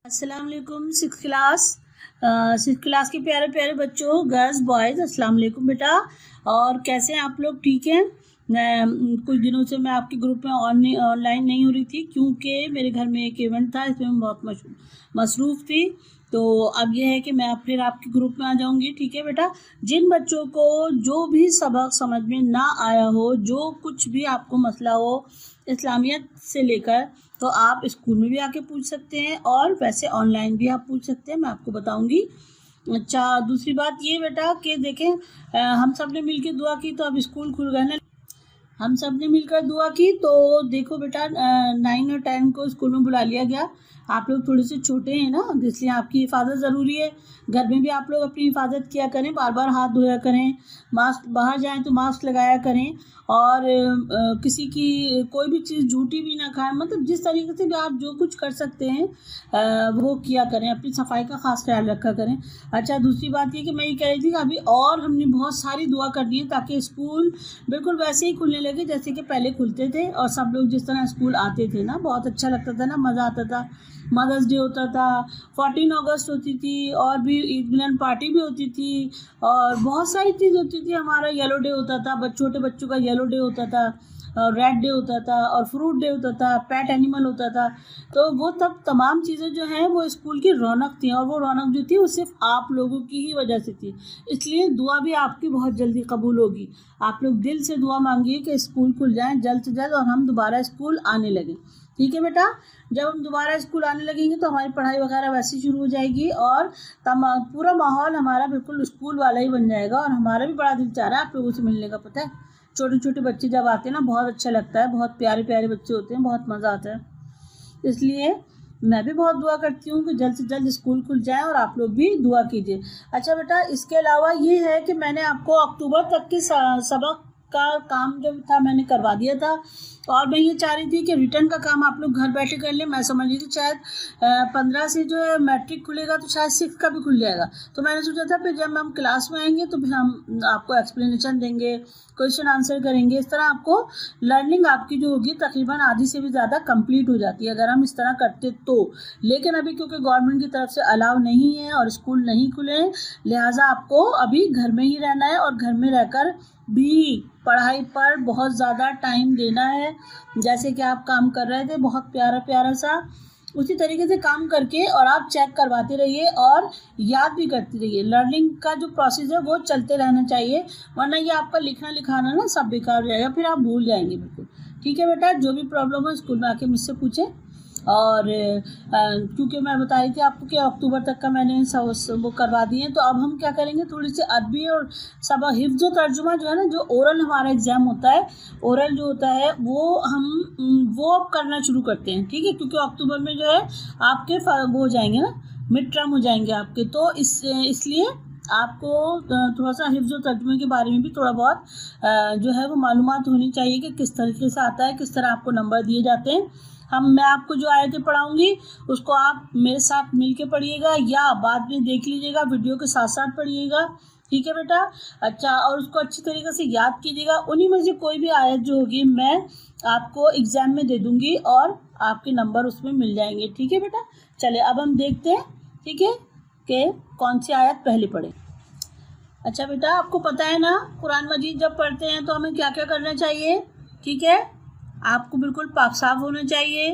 السلام علیکم six class کے پیارے پیارے بچوں، گرلز بوائز، السلام علیکم بیٹا۔ اور کیسے ہیں آپ لوگ؟ ٹھیک ہیں؟ کچھ دنوں سے میں آپ کے گروپ میں آن لائن نہیں ہو رہی تھی کیونکہ میرے گھر میں ایک ایونٹ تھا، اس میں میں بہت مصروف تھی۔ تو اب یہ ہے کہ میں پھر آپ کے گروپ میں آ جاؤں گی، ٹھیک ہے بیٹا؟ جن بچوں کو جو بھی سبق سمجھ میں نہ آیا ہو، جو کچھ بھی آپ کو مسئلہ ہو اسلامیت سے لے کر، تو آپ اسکول میں بھی آ کے پوچھ سکتے ہیں اور ویسے آن لائن بھی آپ پوچھ سکتے ہیں، میں آپ کو بتاؤں گی۔ اچھا، دوسری بات یہ بیٹا کہ دیکھیں، ہم سب نے مل کے دعا کی تو اب اسکول کھل گئے نا، ہم سب نے مل کر دعا کی تو دیکھو بیٹا 9 اور 10 کو اسکول میں بلا لیا گیا۔ آپ لوگ تھوڑے سے چھوٹے ہیں نا، اس لیے آپ کی حفاظت ضروری ہے۔ گھر میں بھی آپ لوگ اپنی حفاظت کیا کریں، بار بار ہاتھ دھویا کریں، ماسک، باہر جائیں تو ماسک لگایا کریں، اور کسی کی کوئی بھی چیز جھوٹی بھی نہ کھائیں، مطلب جس طریقے سے بھی آپ جو کچھ کر سکتے ہیں وہ کیا کریں، اپنی صفائی کا خاص خیال رکھا کریں۔ اچھا، دوسری بات یہ کہ میں یہ کہہ رہی تھی کہ ابھی اور ہم نے بہت ساری دعا کرنی ہے تاکہ اسکول بالکل ویسے ہی کھلنے لگے جیسے کہ پہلے کھلتے تھے، اور سب لوگ جس طرح اسکول آتے تھے نا، بہت اچھا لگتا تھا نا، مزہ آتا تھا۔ مدرس ڈے ہوتا تھا، 14 اگست ہوتی تھی، اور بھی عید ملن پارٹی بھی ہوتی تھی، اور بہت ساری چیز ہوتی تھی۔ ہمارا یلو ڈے ہوتا تھا، چھوٹے بچوں کا یلو ڈے ہوتا تھا، ریڈ ڈے ہوتا تھا، اور فروٹ ڈے ہوتا تھا، پیٹ اینیمل ہوتا تھا۔ تو وہ تمام چیزیں جو ہیں وہ اسکول کی رونق تھیں، اور وہ رونق جو تھی وہ صرف آپ لوگوں کی ہی وجہ سے تھی۔ اس لیے دعا بھی آپ کی بہت جلدی قبول ہوگی۔ آپ لوگ دل سے دعا مانگیے کہ اسکول کھل جائیں جلد سے جلد، اور ہم دوبارہ اسکول آنے لگیں، ٹھیک ہے بیٹا؟ جب ہم دوبارہ اسکول آنے لگیں گے تو ہماری پڑھائی وغیرہ ویسی شروع ہو جائے گی، اور پورا ماحول ہمارا بالکل اسکول والا ہی بن جائے گا، اور ہمارا بھی بڑا دل چاہ رہا ہے آپ لوگوں سے ملنے کا۔ پتہ ہے چھوٹے چھوٹے بچے جب آتے ہیں نا، بہت اچھا لگتا ہے، بہت پیارے پیارے بچے ہوتے ہیں، بہت مزہ آتا ہے۔ اس لیے میں بھی بہت دعا کرتی ہوں کہ جلد سے جلد اسکول کھل جائیں، اور آپ لوگ بھی دعا کیجیے۔ اچھا بیٹا، اس کے علاوہ یہ ہے کہ میں نے آپ کو اکتوبر تک کے سبق کا کام جو تھا میں نے کروا دیا تھا، اور میں یہ چاہ رہی تھی کہ ریٹرن کا کام آپ لوگ گھر بیٹھے کر لیں۔ میں سمجھ رہی تھی شاید 15 سے جو ہے میٹرک کھلے گا تو شاید 6 کا بھی کھل جائے گا، تو میں نے سوچا تھا پھر جب ہم کلاس میں آئیں گے تو پھر ہم آپ کو ایکسپلینیشن دیں گے، کویشچن آنسر کریں گے، اس طرح آپ کو لرننگ آپ کی جو ہوگی تقریباً آدھی سے بھی زیادہ کمپلیٹ ہو جاتی ہے اگر ہم اس طرح کرتے تو۔ لیکن ابھی کیونکہ گورنمنٹ کی طرف سے الاؤ نہیں ہے اور اسکول نہیں کھلے ہیں، لہٰذا آپ کو ابھی گھر میں ہی رہنا ہے، اور گھر میں رہ کر بھی پڑھائی پر بہت زیادہ ٹائم دینا ہے۔ جیسے کہ آپ کام کر رہے تھے بہت پیارا پیارا سا، اسی طریقے سے کام کر کے اور آپ چیک کرواتے رہیے اور یاد بھی کرتے رہیے۔ لرننگ کا جو پروسیس ہے وہ چلتے رہنا چاہیے، ورنہ یہ آپ کا لکھنا لکھانا نا سب بیکار ہو جائے گا، پھر آپ بھول جائیں گے بالکل، ٹھیک ہے بیٹا؟ جو بھی پرابلم ہو اسکول میں آ کے مجھ سے پوچھیں۔ اور کیونکہ میں بتا رہی تھی آپ کو کہ اکتوبر تک کا میں نے وہ کروا دی ہیں، تو اب ہم کیا کریں گے، تھوڑی سی عربی اور سبق حفظ و ترجمہ جو ہے نا، جو اورل ہمارا ایگزام ہوتا ہے، اورل جو ہوتا ہے وہ اب کرنا شروع کرتے ہیں، ٹھیک ہے؟ کیونکہ اکتوبر میں جو ہے آپ کے وہ ہو جائیں گے نا، مڈ ٹرم ہو جائیں گے آپ کے، تو اس لیے آپ کو تھوڑا سا حفظ و ترجمے کے بارے میں بھی تھوڑا بہت جو ہے وہ معلومات ہونی چاہیے کہ کس طریقے سے آتا ہے، کس طرح آپ کو نمبر دیے جاتے ہیں۔ میں آپ کو جو آیتیں پڑھاؤں گی اس کو آپ میرے ساتھ مل کے پڑھیے گا، یا بعد میں دیکھ لیجیے گا، ویڈیو کے ساتھ ساتھ پڑھیے گا، ٹھیک ہے بیٹا؟ اچھا، اور اس کو اچھی طریقے سے یاد کیجیے گا۔ انہی میں سے کوئی بھی آیت جو ہوگی میں آپ کو ایگزام میں دے دوں گی، اور آپ کے نمبر اس میں مل جائیں گے، ٹھیک ہے بیٹا؟ چلے اب ہم دیکھتے ہیں، ٹھیک ہے، کہ کون سی آیت پہلے پڑھیں۔ اچھا بیٹا، آپ کو پتہ ہے نا قرآن مجید جب پڑھتے ہیں تو ہمیں کیا کیا کرنا چاہیے، ٹھیک ہے؟ آپ کو بالکل پاک صاف ہونا چاہیے،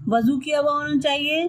وضو کیا ہوا ہونا چاہیے،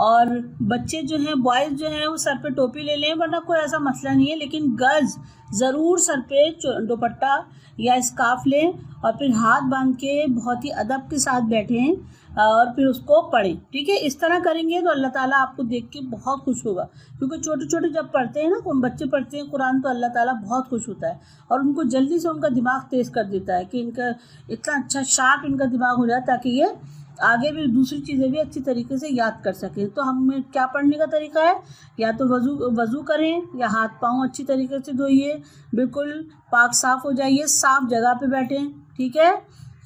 اور بچے جو ہیں، بوائز جو ہیں، وہ سر پہ ٹوپی لے لیں، ورنہ کوئی ایسا مسئلہ نہیں ہے، لیکن گرلز ضرور سر پہ دوپٹہ یا اسکارف لیں، اور پھر ہاتھ باندھ کے بہت ہی ادب کے ساتھ بیٹھیں، اور پھر اس کو پڑھیں، ٹھیک ہے؟ اس طرح کریں گے تو اللہ تعالیٰ آپ کو دیکھ کے بہت خوش ہوگا، کیونکہ چھوٹے چھوٹے جب پڑھتے ہیں نا، بچے پڑھتے ہیں قرآن، تو اللہ تعالیٰ بہت خوش ہوتا ہے، اور ان کو جلدی سے ان کا دماغ تیز کر دیتا ہے، کہ ان کا اتنا اچھا شارپ ان کا دماغ ہو جائے تاکہ یہ آگے بھی دوسری چیزیں بھی اچھی طریقے سے یاد کر سکیں۔ تو ہمیں کیا پڑھنے کا طریقہ ہے، یا تو وضو کریں، یا ہاتھ پاؤں اچھی طریقے سے دھوئیے، بالکل پاک صاف ہو جائیے، صاف جگہ پہ بیٹھیں، ٹھیک ہے؟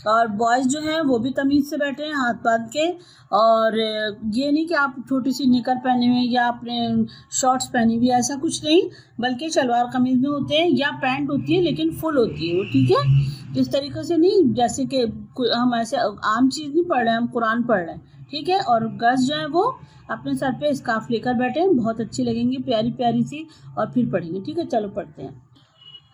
اور بوائز جو ہیں وہ بھی تمیز سے بیٹھے ہیں ہاتھ باندھ کے، اور یہ نہیں کہ آپ چھوٹی سی نکر پہنے ہوئے یا آپ نے شارٹس پہنی ہوئی، ایسا کچھ نہیں، بلکہ شلوار قمیض میں ہوتے ہیں، یا پینٹ ہوتی ہے لیکن فل ہوتی ہے وہ، ٹھیک ہے؟ اس طریقے سے نہیں جیسے کہ ہم ایسے عام چیز نہیں پڑھ رہے ہیں، ہم قرآن پڑھ رہے ہیں، ٹھیک ہے. اور گرلس جو ہیں وہ اپنے سر پہ اسکارف لے کر بیٹھے ہیں, بہت اچھی لگیں گی, پیاری پیاری سی, اور پھر پڑھیں گے. ٹھیک ہے, چلو پڑھتے ہیں.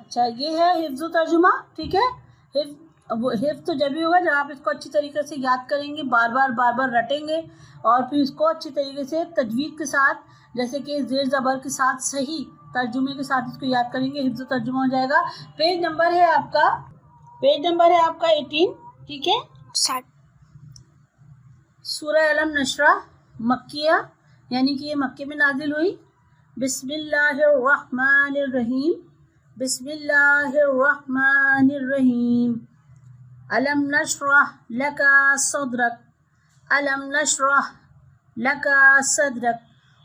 اچھا, یہ ہے حفظ و ترجمہ. ٹھیک ہے, حفظ تو جب ہی ہوگا جب آپ اس کو اچھی طریقے سے یاد کریں گے, بار بار رٹیں گے, اور پھر اس کو اچھی طریقے سے تجوید کے ساتھ, جیسے کہ زیر زبر کے ساتھ صحیح ترجمے کے ساتھ اس کو یاد کریں گے, حفظ و ترجمہ ہو جائے گا. پیج نمبر ہے آپ کا 18. ٹھیک ہے, سورہ علم نشرہ مکیہ, یعنی کہ یہ مکے میں نازل ہوئی. بسم اللہ الرحمن الرحیم. بسم اللہ الرحمن الرحیم. علم نشرح لک صدرک. علم نشرح لک صدرک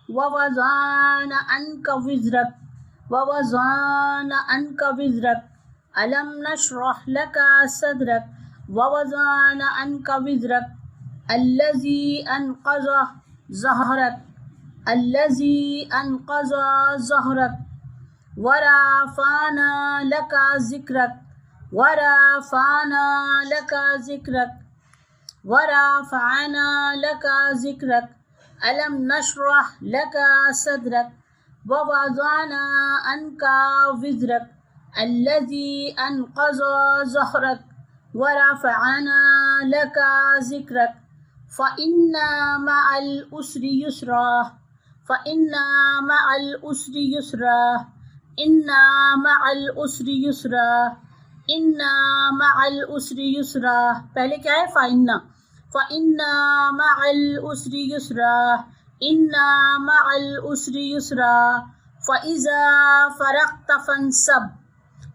ووضعنا عنک وزرک. ووضعنا عنک وزرک. علم نشرح لک صدرک ووضعنا عنک وزرک. الذی انقض ظہرک. الذی انقض ظہرک. ورفعنا لک ذکرک. ورفعنا لک ذکرک. ورفعنا لک ذکرک. علم نشرح لک صدرک ووضعنا عنک وزرک. الذی انقض ظہرک. ورفعنا لک ذکرک. فإن مع العسر يسرا. فإن مع العسر يسرا. إن مع العسر يسرا. إن مع العسر يسرا. پہلے کیا ہے؟ فإن مع العسر يسرا. إن مع العسر يسرا. فإذا فرغت فانصب.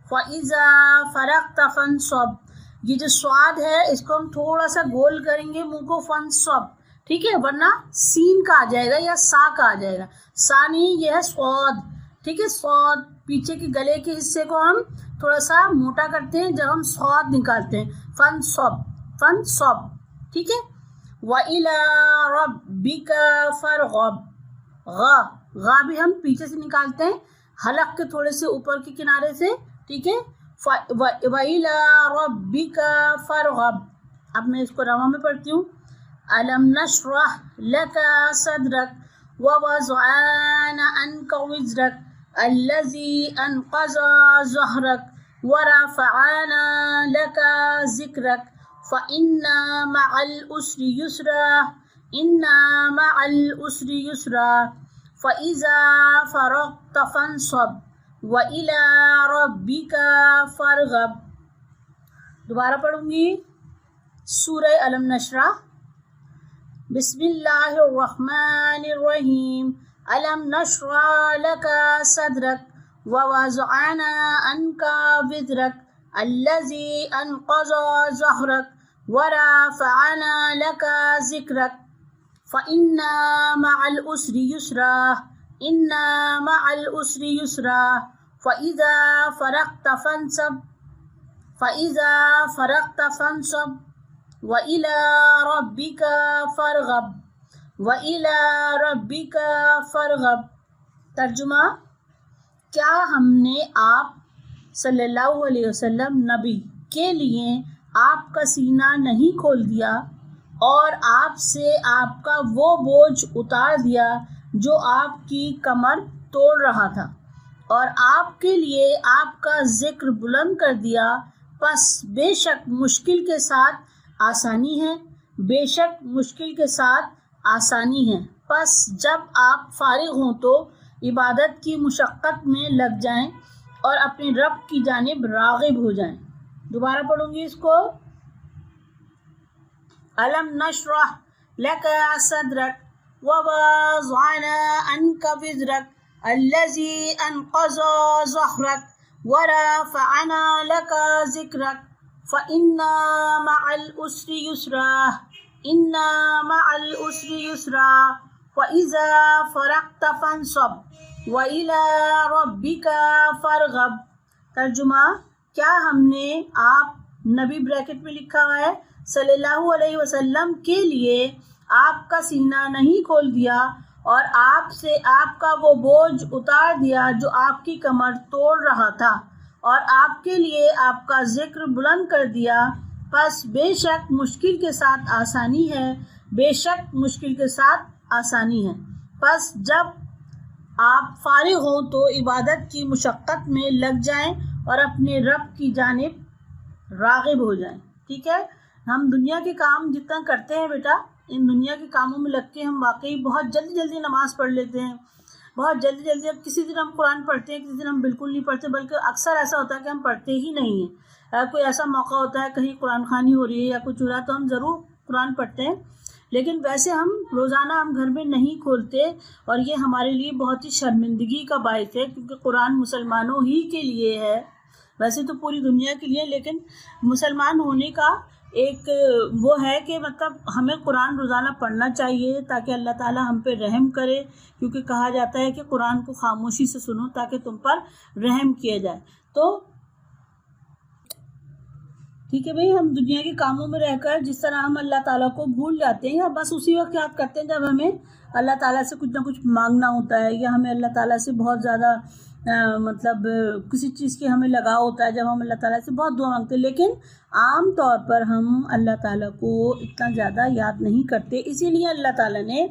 فإذا فرغت فانصب. یہ جو سواد ہے اس کو ہم تھوڑا سا گول کریں گے منہ کو, فنصب. ٹھیک ہے, ورنہ سین کا آ جائے گا یا سا کا آ جائے گا. سا نہیں, یہ ہے سواد. ٹھیک ہے, سواد پیچھے کے گلے کے حصے کو ہم تھوڑا سا موٹا کرتے ہیں جب ہم سواد نکالتے ہیں. فنصب. فنصب. ٹھیک ہے. وَإِلَىٰ رَبِّكَ فَارْغَب. غا, غا بھی ہم پیچھے سے نکالتے ہیں حلق کے تھوڑے سے اوپر کے کنارے سے. ٹھیک ہے. وَإِلَىٰ رَبِّكَ فَارْغَب. اب میں اس کو رواں میں پڑھتی ہوں. أَلَمْ نَشْرَحْ لَكَ صَدْرَكَ وَوَضَعْنَا عَنْكَ وِزْرَكَ الَّذِي أَنْقَضَ ظَهْرَكَ وَرَفَعْنَا لَكَ ذِكْرَكَ فَإِنَّ مَعَ الْعُسْرِ يُسْرًا. إِنَّ مَعَ الْعُسْرِ يُسْرًا. فَإِذَا فَرَغْتَ فَانصَبْ. وَإِلَىٰ رَبِّكَ فَارْغَب. دوبارہ پڑھوں گی. سورہ علم نشرہ. بسم اللہ الرحمن الرحیم. علم نشرح لک صدرک ووضعنا عنک وزرک الذی انقض ظہرک ورفعنا لک ذکرک. فإن مع العسر یسرا. إن مع العسر یسرا. فإذا فرغت فانصب. فإذا فرغت فانصب. وإلى ربك فارغب. وإلى ربك فارغب. ترجمہ: کیا ہم نے آپ صلی اللہ علیہ وسلم نبی کے لیے آپ کا سینہ نہیں کھول دیا اور آپ سے آپ کا وہ بوجھ اتار دیا جو آپ کی کمر توڑ رہا تھا، اور آپ کے لیے آپ کا ذکر بلند کر دیا؟ پس بے شک مشکل کے ساتھ آسانی ہے. بے شک مشکل کے ساتھ آسانی ہے. پس جب آپ فارغ ہوں تو عبادت کی مشقت میں لگ جائیں اور اپنے رب کی جانب راغب ہو جائیں. دوبارہ پڑھوں گی اس کو. علم نشرح لک صدرک ووضعنا عنک وزرک الذی انقض ظہرک ورفعنا لک ذکرک فإن مع العسر یسرا. إن مع العسر یسرا. فإذا فرغت فانصب. وإلى ربك فارغب. ترجمہ: کیا ہم نے آپ نبی بریکٹ میں لکھا ہوا ہے صلی اللہ علیہ وسلم کے لیے آپ کا سینہ نہیں کھول دیا اور آپ سے آپ کا وہ بوجھ اتار دیا جو آپ کی کمر توڑ رہا تھا، اور آپ کے لیے آپ کا ذکر بلند کر دیا؟ پس بے شک مشکل کے ساتھ آسانی ہے، بے شک مشکل کے ساتھ آسانی ہے۔ پس جب آپ فارغ ہوں تو عبادت کی مشقت میں لگ جائیں اور اپنے رب کی جانب راغب ہو جائیں۔ ٹھیک ہے، ہم دنیا کے کام جتنا کرتے ہیں بیٹا، ان دنیا کے کاموں میں لگ کے ہم واقعی بہت جلدی جلدی نماز پڑھ لیتے ہیں، بہت جلدی جلدی۔ اب کسی دن ہم قرآن پڑھتے ہیں، کسی دن ہم بالکل نہیں پڑھتے، بلکہ اکثر ایسا ہوتا ہے کہ ہم پڑھتے ہی نہیں ہیں۔ کوئی ایسا موقع ہوتا ہے کہیں قرآن خوانی ہو رہی ہے یا کچھ ہو رہا ہے تو ہم ضرور قرآن پڑھتے ہیں، لیکن ویسے ہم روزانہ ہم گھر میں نہیں کھولتے، اور یہ ہمارے لیے بہت ہی شرمندگی کا باعث ہے، کیونکہ قرآن مسلمانوں ہی کے لیے ہے، ویسے تو پوری دنیا کے لیے، لیکن مسلمان ہونے کا ایک وہ ہے کہ مطلب ہمیں قرآن روزانہ پڑھنا چاہیے تاکہ اللہ تعالیٰ ہم پہ رحم کرے، کیونکہ کہا جاتا ہے کہ قرآن کو خاموشی سے سنو تاکہ تم پر رحم کیا جائے۔ تو ٹھیک ہے بھائی، ہم دنیا کے کاموں میں رہ کر جس طرح ہم اللہ تعالیٰ کو بھول جاتے ہیں، یا بس اسی وقت یاد کرتے ہیں جب ہمیں اللہ تعالیٰ سے کچھ نہ کچھ مانگنا ہوتا ہے، یا ہمیں اللہ تعالیٰ سے بہت زیادہ مطلب کسی چیز کی ہمیں لگاؤ ہوتا ہے، جب ہم اللہ تعالیٰ سے بہت دعا مانگتے ہیں، لیکن عام طور پر ہم اللہ تعالیٰ کو اتنا زیادہ یاد نہیں کرتے۔ اسی لیے اللہ تعالیٰ نے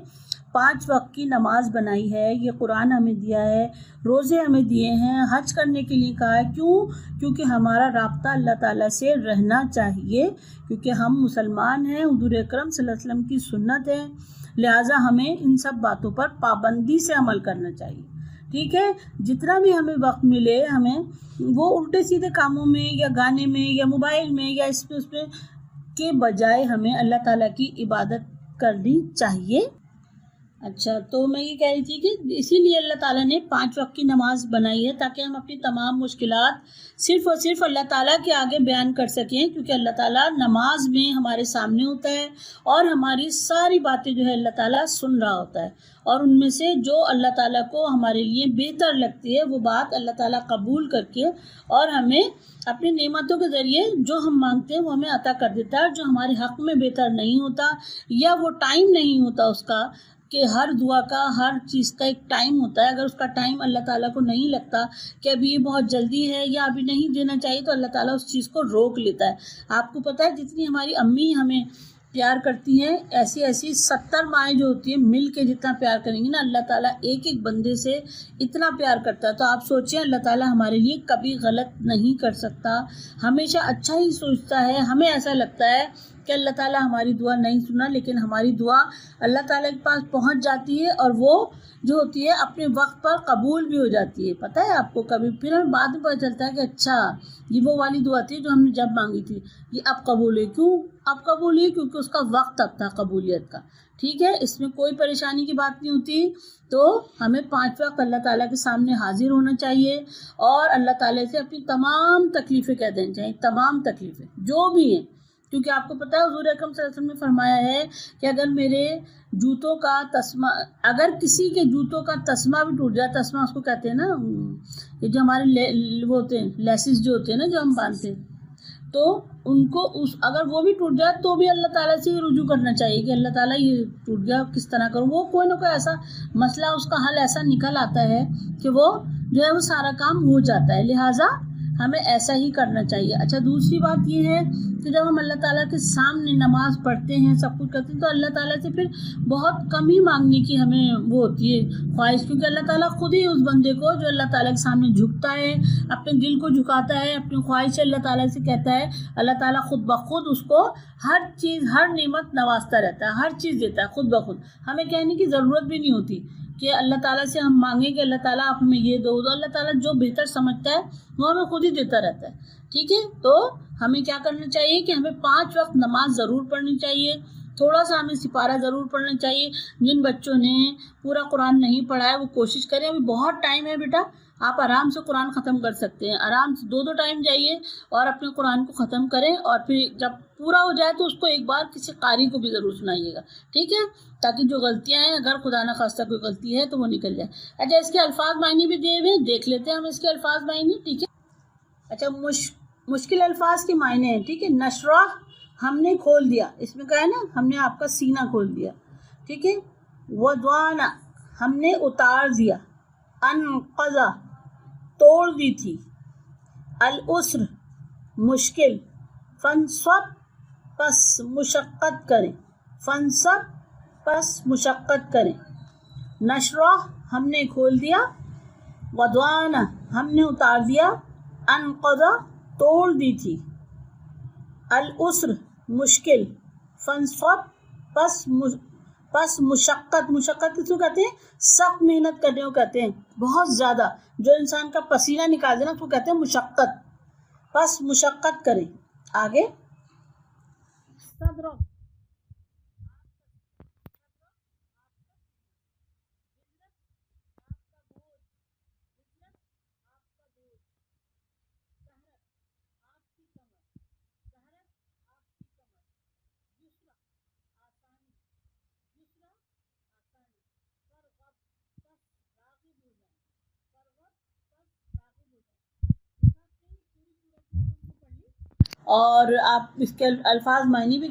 5 وقت کی نماز بنائی ہے، یہ قرآن ہمیں دیا ہے، روزے ہمیں دیے ہیں، حج کرنے کے لیے کہا ہے۔ کیوں؟ کیونکہ ہمارا رابطہ اللہ تعالیٰ سے رہنا چاہیے، کیونکہ ہم مسلمان ہیں، حضور اکرم صلی اللہ علیہ وسلم کی سنت ہے، لہٰذا ہمیں ان سب باتوں پر پابندی سے عمل کرنا چاہیے۔ ٹھیک ہے، جتنا بھی ہمیں وقت ملے ہمیں وہ الٹے سیدھے کاموں میں یا گانے میں یا موبائل میں یا اس پہ کے بجائے ہمیں اللہ تعالیٰ کی عبادت کرنی چاہیے۔ اچھا، تو میں یہ کہہ رہی تھی کہ اسی لیے اللہ تعالیٰ نے 5 وقت کی نماز بنائی ہے تاکہ ہم اپنی تمام مشکلات صرف اور صرف اللہ تعالیٰ کے آگے بیان کر سکیں، کیونکہ اللہ تعالیٰ نماز میں ہمارے سامنے ہوتا ہے اور ہماری ساری باتیں جو ہے اللہ تعالیٰ سن رہا ہوتا ہے، اور ان میں سے جو اللہ تعالیٰ کو ہمارے لیے بہتر لگتی ہے وہ بات اللہ تعالیٰ قبول کر کے اور ہمیں اپنی نعمتوں کے ذریعے جو ہم مانگتے ہیں وہ ہمیں عطا کر دیتا ہے۔ جو ہمارے حق میں بہتر نہیں ہوتا یا وہ ٹائم نہیں ہوتا اس کا، کہ ہر دعا کا ہر چیز کا ایک ٹائم ہوتا ہے، اگر اس کا ٹائم اللہ تعالیٰ کو نہیں لگتا کہ ابھی یہ بہت جلدی ہے یا ابھی نہیں دینا چاہیے، تو اللہ تعالیٰ اس چیز کو روک لیتا ہے۔ آپ کو پتہ ہے جتنی ہماری امی ہمیں پیار کرتی ہیں، ایسی 70 مائیں جو ہوتی ہیں مل کے جتنا پیار کریں گی نا، اللہ تعالیٰ ایک ایک بندے سے اتنا پیار کرتا ہے۔ تو آپ سوچیں، اللہ تعالیٰ ہمارے لیے کبھی غلط نہیں کر سکتا، ہمیشہ اچھا ہی سوچتا ہے۔ ہمیں ایسا لگتا ہے کہ اللہ تعالیٰ ہماری دعا نہیں سنا، لیکن ہماری دعا اللہ تعالیٰ کے پاس پہنچ جاتی ہے اور وہ جو ہوتی ہے اپنے وقت پر قبول بھی ہو جاتی ہے۔ پتہ ہے آپ کو، کبھی پھر ہمیں بعد میں پتہ چلتا ہے کہ اچھا یہ وہ والی دعا تھی جو ہم نے جب مانگی تھی، یہ اب قبول ہوئی۔ کیوں اب قبول ہوئی؟ کیونکہ اس کا وقت اب تھا قبولیت کا۔ ٹھیک ہے، اس میں کوئی پریشانی کی بات نہیں ہوتی۔ تو ہمیں 5 وقت اللہ تعالیٰ کے سامنے حاضر ہونا چاہیے اور اللہ تعالیٰ سے اپنی تمام تکلیفیں کہہ دینی چاہیے، تمام تکلیفیں جو بھی ہیں، کیونکہ آپ کو پتہ ہے حضور اکرم صلی اللہ علیہ وسلم نے فرمایا ہے کہ اگر میرے جوتوں کا تسمہ، اگر کسی کے جوتوں کا تسمہ بھی ٹوٹ جائے، تسمہ اس کو کہتے ہیں نا، یہ جو ہمارے وہ ہوتے ہیں لیسز جو ہوتے ہیں نا جو ہم باندھتے ہیں، تو ان کو اگر وہ بھی ٹوٹ جائے تو بھی اللہ تعالیٰ سے رجوع کرنا چاہیے کہ اللہ تعالیٰ یہ ٹوٹ گیا، کس طرح کروں۔ وہ کوئی نہ کوئی ایسا مسئلہ، اس کا حل ایسا نکل آتا ہے کہ وہ جو ہے وہ سارا کام ہو جاتا ہے، لہٰذا ہمیں ایسا ہی کرنا چاہیے۔ اچھا، دوسری بات یہ ہے کہ جب ہم اللہ تعالیٰ کے سامنے نماز پڑھتے ہیں، سب کچھ کرتے ہیں، تو اللہ تعالیٰ سے پھر بہت کم ہی مانگنے کی ہمیں وہ ہوتی ہے خواہش، کیونکہ اللہ تعالیٰ خود ہی اس بندے کو جو اللہ تعالیٰ کے سامنے جھکتا ہے، اپنے دل کو جھکاتا ہے، اپنی خواہش اللہ تعالیٰ سے کہتا ہے، اللہ تعالیٰ خود بخود اس کو ہر چیز، ہر نعمت نوازتا رہتا ہے، ہر چیز دیتا ہے خود بخود۔ ہمیں کہنے کی ضرورت بھی نہیں ہوتی کہ اللہ تعالیٰ سے ہم مانگیں کہ اللہ تعالیٰ آپ ہمیں یہ دو، اللہ تعالیٰ جو بہتر سمجھتا ہے وہ ہمیں خود ہی دیتا رہتا ہے۔ ٹھیک ہے، تو ہمیں کیا کرنا چاہیے کہ ہمیں 5 وقت نماز ضرور پڑھنی چاہیے، تھوڑا سا ہمیں سپارہ ضرور پڑھنا چاہیے۔ جن بچوں نے پورا قرآن نہیں پڑھا ہے وہ کوشش کریں، ابھی بہت ٹائم ہے بیٹا، آپ آرام سے قرآن ختم کر سکتے ہیں، آرام سے 2 ٹائم جائیے اور اپنے قرآن کو ختم کریں، اور پھر جب پورا ہو جائے تو اس کو ایک بار کسی قاری کو بھی ضرور سنائیے گا، ٹھیک ہے، تاکہ جو غلطیاں ہیں، اگر خدا نہ خواستہ کوئی غلطی ہے تو وہ نکل جائے۔ اچھا، اس کے الفاظ معنی بھی دیے ہوئے، دیکھ لیتے ہیں ہم اس کے الفاظ معنی، ٹھیک ہے۔ اچھا، مشکل الفاظ کے معنی ہیں، ٹھیک ہے۔ نشرہ، ہم نے کھول دیا، اس میں کہا ہے نا ہم نے آپ کا سینہ کھول دیا، ٹھیک ہے۔ وضعنا، ہم نے اتار دیا۔ انقضا، توڑ دی تھی۔ العسر، مشکل۔ فانصب، پس مشقت کریں، فنصب پس مشقت کریں، نشرہ ہم نے کھول دیا، غدوانہ ہم نے اتار دیا، انقضا توڑ دی تھی، العسر مشکل، فنصب پس مشقت، مشقت کس کو کہتے ہیں؟ سخت محنت کرنے کو کہتے ہیں، بہت زیادہ جو انسان کا پسینہ نکال دینا اس کو کہتے ہیں مشقت، پس مشقت کریں۔ آگے صدرک، اور آپ اس کے الفاظ معنی بھی